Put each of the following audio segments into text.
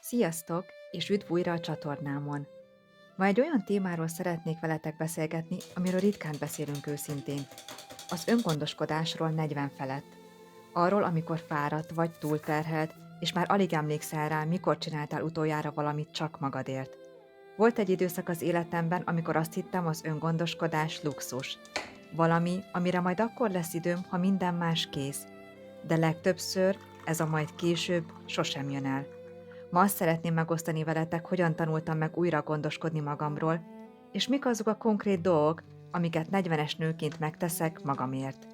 Sziasztok, és üdv újra a csatornámon! Ma egy olyan témáról szeretnék veletek beszélgetni, amiről ritkán beszélünk őszintén. Az öngondoskodásról 40 felett. Arról, amikor fáradt vagy túlterhelt, és már alig emlékszel rá, mikor csináltál utoljára valamit csak magadért. Volt egy időszak az életemben, amikor azt hittem, az öngondoskodás luxus. Valami, amire majd akkor lesz időm, ha minden más kész. De legtöbbször ez a majd később sosem jön el. Ma azt szeretném megosztani veletek, hogyan tanultam meg újra gondoskodni magamról, és mik azok a konkrét dolgok, amiket 40-es nőként megteszek magamért.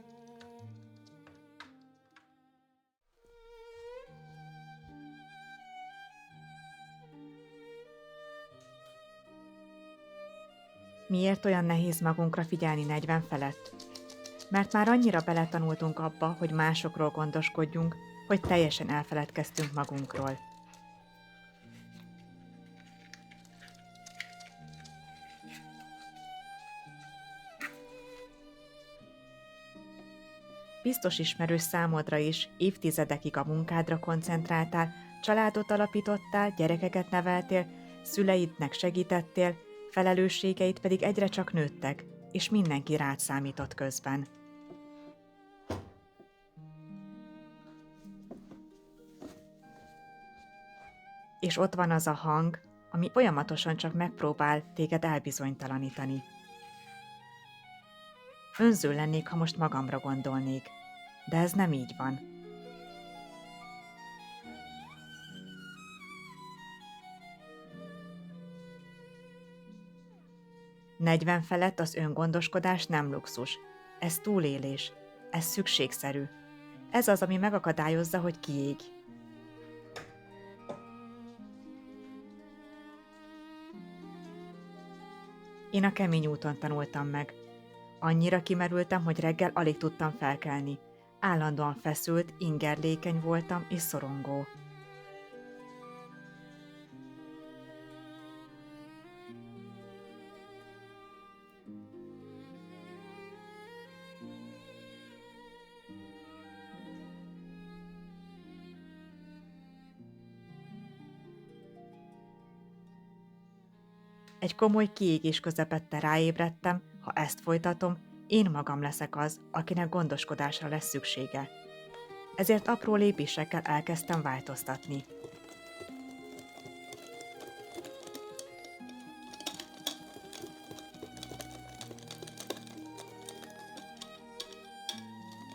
Miért olyan nehéz magunkra figyelni 40 felett? Mert már annyira beletanultunk abba, hogy másokról gondoskodjunk, hogy teljesen elfeledkeztünk magunkról. Biztos ismerős számodra is, évtizedekig a munkádra koncentráltál, családot alapítottál, gyerekeket neveltél, szüleidnek segítettél, felelősségeid pedig egyre csak nőttek, és mindenki rád számított közben. És ott van az a hang, ami folyamatosan csak megpróbál téged elbizonytalanítani. Önző lennék, ha most magamra gondolnék, de ez nem így van. 40 felett az öngondoskodás nem luxus. Ez túlélés. Ez szükségszerű. Ez az, ami megakadályozza, hogy kiégj. Én a kemény úton tanultam meg. Annyira kimerültem, hogy reggel alig tudtam felkelni. Állandóan feszült, ingerlékeny voltam és szorongó. Egy komoly kiégés közepette ráébredtem, ha ezt folytatom, én magam leszek az, akinek gondoskodásra lesz szüksége. Ezért apró lépésekkel elkezdtem változtatni.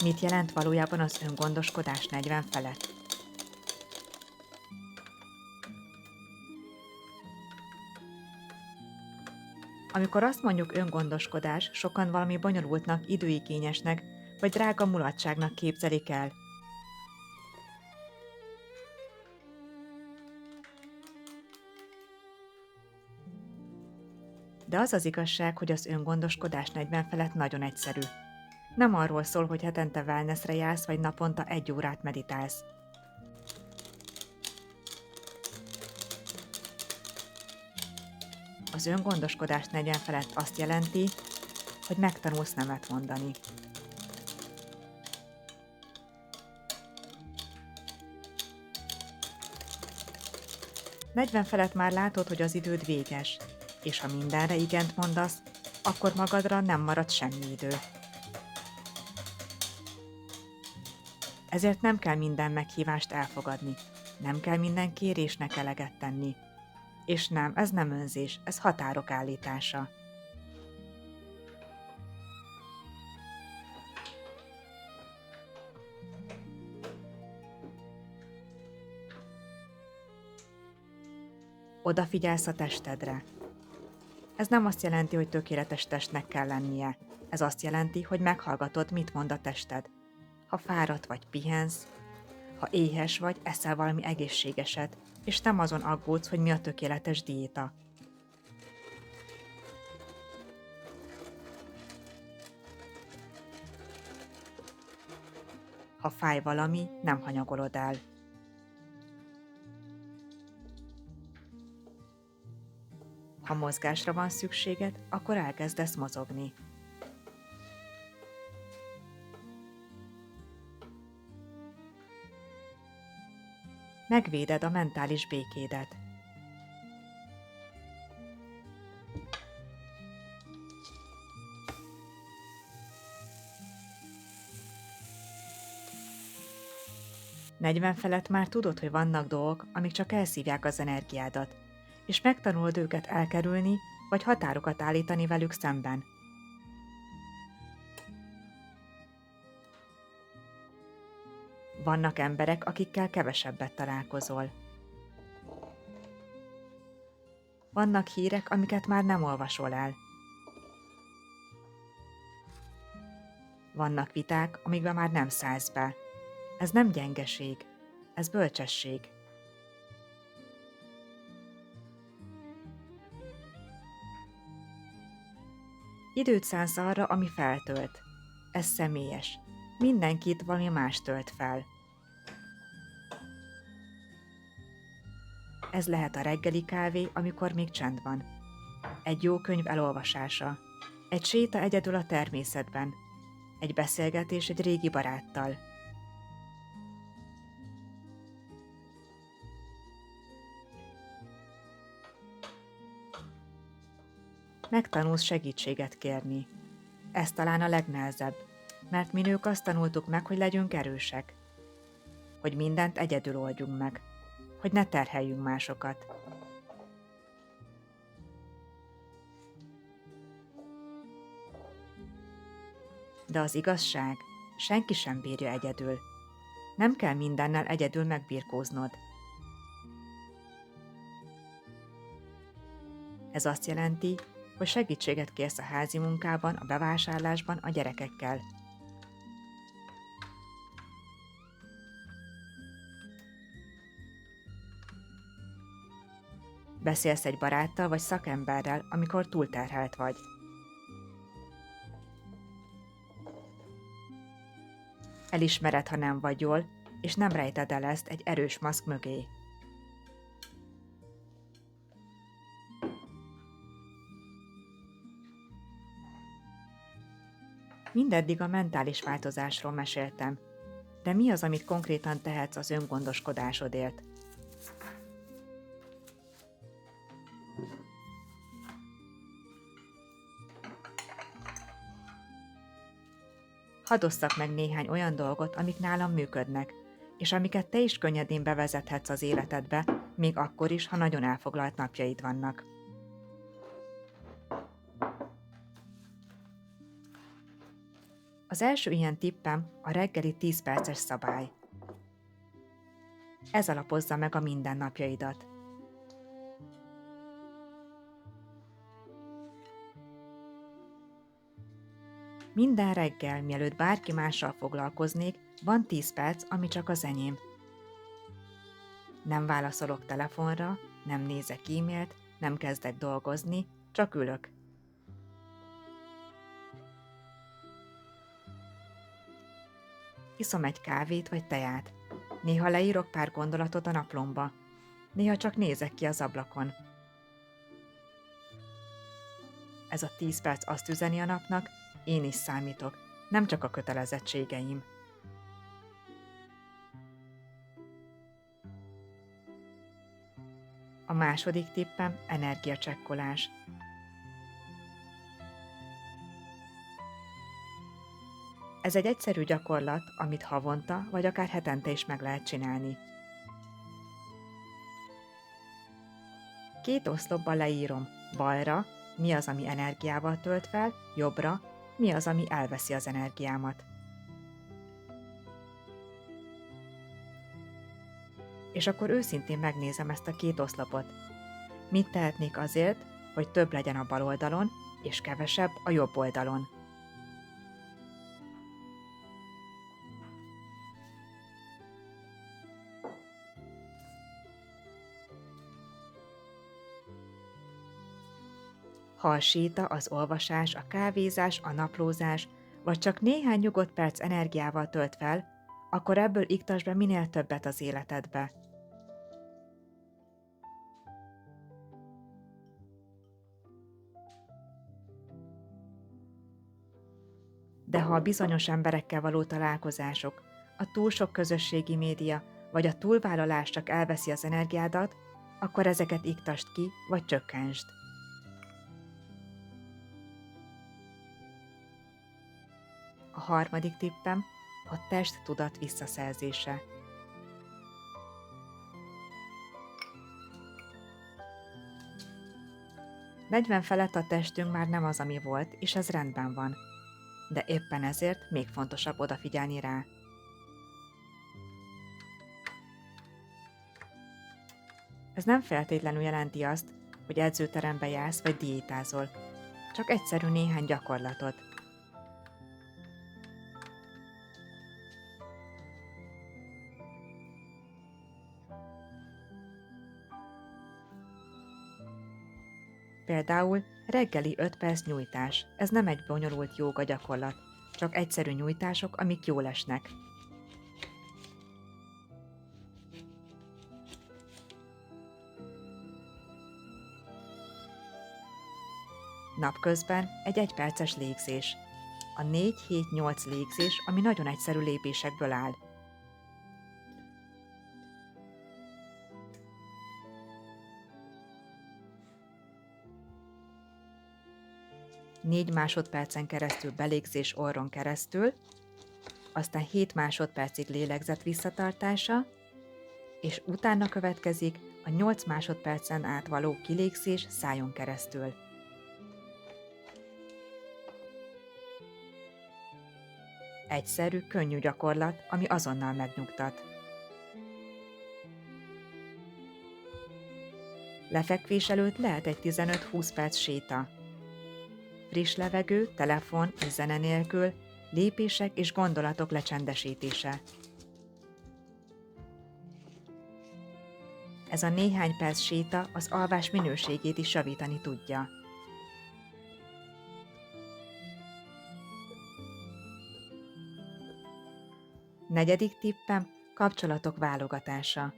Mit jelent valójában az öngondoskodás 40 felett? Amikor azt mondjuk öngondoskodás, sokan valami bonyolultnak, időigényesnek vagy drága mulatságnak képzelik el. De az az igazság, hogy az öngondoskodás 40 felett nagyon egyszerű. Nem arról szól, hogy hetente wellnessre jársz, vagy naponta 1 órát meditálsz. Az öngondoskodás 40 felett azt jelenti, hogy megtanulsz nemet mondani. Negyven felett már látod, hogy az időd véges, és ha mindenre igent mondasz, akkor magadra nem marad semmi idő. Ezért nem kell minden meghívást elfogadni, nem kell minden kérésnek eleget tenni. És nem, ez nem önzés, ez határok állítása. Odafigyelsz a testedre. Ez nem azt jelenti, hogy tökéletes testnek kell lennie. Ez azt jelenti, hogy meghallgatod, mit mond a tested. Ha fáradt vagy pihensz, ha éhes vagy, eszel valami egészségeset, és nem azon aggódsz, hogy mi a tökéletes diéta. Ha fáj valami, nem hanyagolod el. Ha mozgásra van szükséged, akkor elkezdesz mozogni. megvéded a mentális békédet. Negyven felett már tudod, hogy vannak dolgok, amik csak elszívják az energiádat, és megtanulod őket elkerülni, vagy határokat állítani velük szemben. Vannak emberek, akikkel kevesebbet találkozol. Vannak hírek, amiket már nem olvasol el. Vannak viták, amikbe már nem szállsz be. Ez nem gyengeség, ez bölcsesség. Időt szánsz arra, ami feltölt. Ez személyes. Mindenkit valami más tölt fel. Ez lehet a reggeli kávé, amikor még csend van. Egy jó könyv elolvasása. Egy séta egyedül a természetben. Egy beszélgetés egy régi baráttal. Megtanulsz segítséget kérni. Ez talán a legnehezebb, mert mi nők azt tanultuk meg, hogy legyünk erősek. Hogy mindent egyedül oldjunk meg. Hogy ne terheljünk másokat. De az igazság, senki sem bírja egyedül. Nem kell mindennel egyedül megbirkóznod. Ez azt jelenti, hogy segítséget kérsz a házi munkában, a bevásárlásban, a gyerekekkel. Beszélsz egy baráttal vagy szakemberrel, amikor túlterhelt vagy. Elismered, ha nem vagy jól, és nem rejted el ezt egy erős maszk mögé. Mindeddig a mentális változásról meséltem, de mi az, amit konkrétan tehetsz az öngondoskodásodért? Hadd osszak meg néhány olyan dolgot, amik nálam működnek, és amiket te is könnyedén bevezethetsz az életedbe, még akkor is, ha nagyon elfoglalt napjaid vannak. Az első ilyen tippem a reggeli 10 perces szabály. Ez alapozza meg a mindennapjaidat. Minden reggel, mielőtt bárki mással foglalkoznék, van 10 perc, ami csak az enyém. Nem válaszolok telefonra, nem nézek e-mailt, nem kezdek dolgozni, csak ülök. Iszom egy kávét vagy teját. Néha leírok pár gondolatot a naplomba. Néha csak nézek ki az ablakon. Ez a 10 perc azt üzeni a napnak, én is számítok, nem csak a kötelezettségeim. A második tippem energiacsekkolás. Ez egy egyszerű gyakorlat, amit havonta vagy akár hetente is meg lehet csinálni. 2 oszlopban leírom: balra, mi az, ami energiával tölt fel, jobbra, mi az, ami elveszi az energiámat. És akkor őszintén megnézem ezt a 2 oszlopot. Mit tehetnék azért, hogy több legyen a bal oldalon, és kevesebb a jobb oldalon? Ha a séta, az olvasás, a kávézás, a naplózás, vagy csak néhány nyugodt perc energiával tölt fel, akkor ebből iktasd be minél többet az életedbe. De ha a bizonyos emberekkel való találkozások, a túl sok közösségi média, vagy a túlvállalás csak elveszi az energiádat, akkor ezeket iktasd ki, vagy csökkentsd. A harmadik tippem a testtudat visszaszerzése. Negyven felett a testünk már nem az, ami volt, és ez rendben van. De éppen ezért még fontosabb odafigyelni rá. Ez nem feltétlenül jelenti azt, hogy edzőterembe jársz vagy diétázol, csak egyszerű néhány gyakorlatot. Például reggeli 5 perc nyújtás, ez nem egy bonyolult jóga gyakorlat, csak egyszerű nyújtások, amik jól esnek. Napközben egy 1 perces légzés. A 4-7-8 légzés, ami nagyon egyszerű lépésekből áll. Négy másodpercen keresztül belégzés orron keresztül, aztán 7 másodpercig lélegzet visszatartása, és utána következik a 8 másodpercen át való kilégzés szájon keresztül. Egyszerű, könnyű gyakorlat, ami azonnal megnyugtat. Lefekvés előtt lehet egy 15-20 perc séta. Friss levegő, telefon és zene nélkül, lépések és gondolatok lecsendesítése. Ez a néhány perc séta az alvás minőségét is javítani tudja. Negyedik tippem, kapcsolatok válogatása.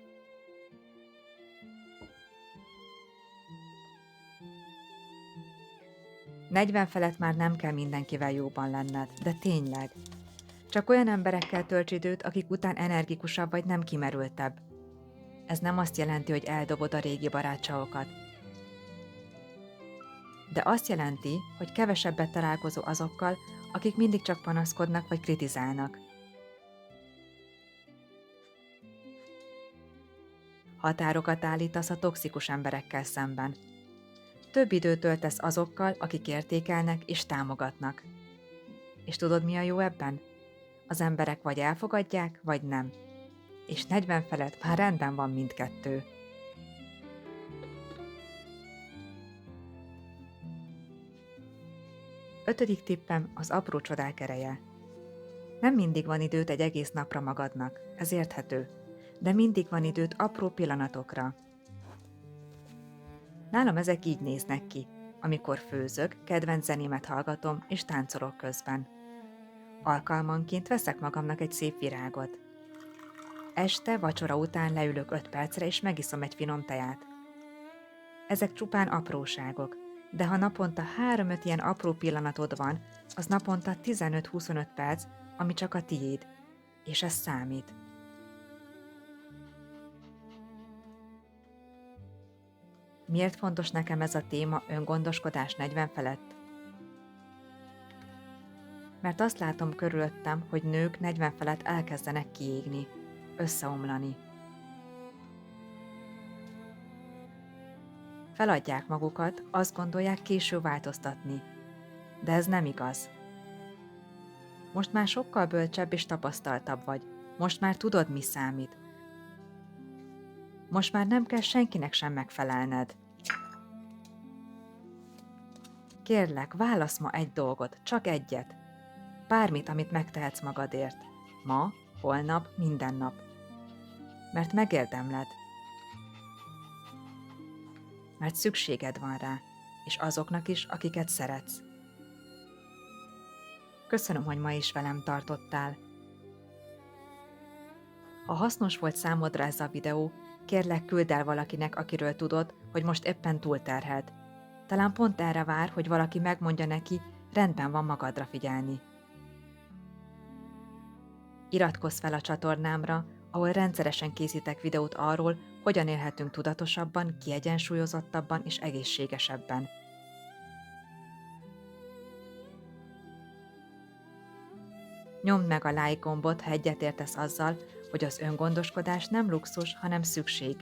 Negyven felett már nem kell mindenkivel jóban lenned, de tényleg. Csak olyan emberekkel tölts időt, akik után energikusabb vagy nem kimerültebb. Ez nem azt jelenti, hogy eldobod a régi barátságokat. De azt jelenti, hogy kevesebbet találkozol azokkal, akik mindig csak panaszkodnak vagy kritizálnak. Határokat állítasz a toxikus emberekkel szemben. Több időt töltesz azokkal, akik értékelnek és támogatnak. És tudod, mi a jó ebben? Az emberek vagy elfogadják, vagy nem. És 40 felett már rendben van mindkettő. Ötödik tippem az apró csodák ereje. Nem mindig van időt egy egész napra magadnak, ez érthető, de mindig van időt apró pillanatokra. Nálam ezek így néznek ki, amikor főzök, kedvenc zenémet hallgatom és táncolok közben. Alkalmanként veszek magamnak egy szép virágot. Este, vacsora után leülök 5 percre és megiszom egy finom teját. Ezek csupán apróságok, de ha naponta 3-5 ilyen apró pillanatod van, az naponta 15-25 perc, ami csak a tiéd, és ez számít. Miért fontos nekem ez a téma öngondoskodás 40 felett? Mert azt látom körülöttem, hogy nők 40 felett elkezdenek kiégni, összeomlani. Feladják magukat, azt gondolják, késő változtatni. De ez nem igaz. Most már sokkal bölcsebb és tapasztaltabb vagy. Most már tudod, mi számít. Most már nem kell senkinek sem megfelelned. Kérlek, válasz ma egy dolgot, csak egyet. Bármit, amit megtehetsz magadért. Ma, holnap, minden nap. Mert megérdemled. Mert szükséged van rá, és azoknak is, akiket szeretsz. Köszönöm, hogy ma is velem tartottál. Ha hasznos volt számodra ez a videó, kérlek, küldd el valakinek, akiről tudod, hogy most éppen túlterhelt. Talán pont erre vár, hogy valaki megmondja neki, rendben van magadra figyelni. Iratkozz fel a csatornámra, ahol rendszeresen készítek videót arról, hogyan élhetünk tudatosabban, kiegyensúlyozottabban és egészségesebben. Nyomd meg a like gombot, ha egyetértesz azzal, hogy az öngondoskodás nem luxus, hanem szükség.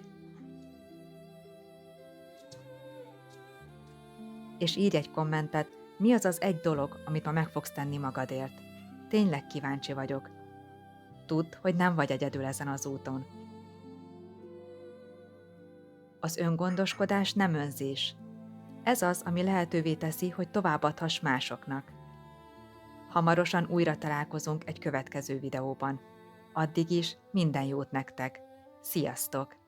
És írj egy kommentet, mi az az egy dolog, amit ma meg fogsz tenni magadért. Tényleg kíváncsi vagyok. Tudd, hogy nem vagy egyedül ezen az úton. Az öngondoskodás nem önzés. Ez az, ami lehetővé teszi, hogy továbbadhass másoknak. Hamarosan újra találkozunk egy következő videóban. Addig is minden jót nektek! Sziasztok!